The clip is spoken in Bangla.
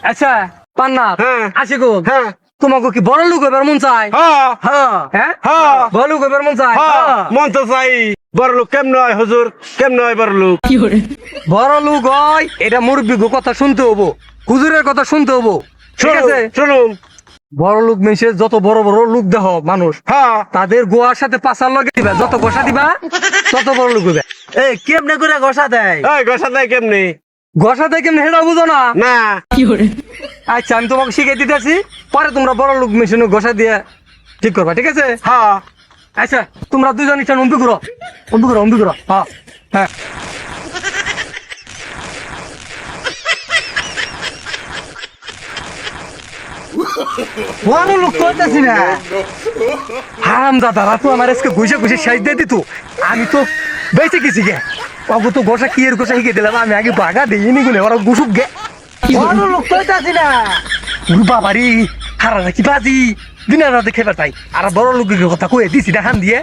আচ্ছা পান্না হ্যাঁ। আসে গো হ্যাঁ তোমাকে কি বড় লোক এবার মন চায়? হ্যাঁ হ্যাঁ হ্যাঁ বড় লোক এবার মন চায়? হ্যাঁ মন তো চাই বড় লোক কেমন হয় হুজুর কেমন হয় বড় লোক বড় লোক হয় এটা মুরব্বী কথা শুনতে হবো, হুজুরের কথা শুনতে হবো, ঠিক আছে? শুনুন বড় লোক মেশে যত বড় বড় লোক দেহ মানুষ হ্যাঁ তাদের গোয়ার সাথে পাশার লগে দিবা, যত গোসা দিবা তত বড় লোক হবে। এই কেমনে করে ঘষা দেয়? এই গসা দেয় কেমনি গোসা থেকে হেডা বুঝো না? না আচ্ছা আমি তোমাকে শিখিয়ে দিতেছি, পরে তোমরা বড় লোক মেশিনে গোসা দিয়ে ঠিক করবা, ঠিক আছে? হ্যাঁ আচ্ছা তোমরা দুজন ইচ্ছা অম্বি করো, অম্বি করো, অম্বি করো। হ্যাঁ হ্যাঁ বড় লোক করতেছি না। হারাম দাদা তো আমার আজকে ঘুষে ঘুষে শেষ দিয়ে দিত, আমি তো বেঁচে গেছি গে। বাবু তো গোসা কি এর গোসা শিখে দিলাম, আমি আগে বাগা দিইনি গুনে ওরা গুসুক গে। বড় লোক করতেছি না। বাবারি হারা কি বাজি দিনের রাতে খেবার চাই আর বড় লোকের কথা কয়ে দিছি দেখান দিয়ে।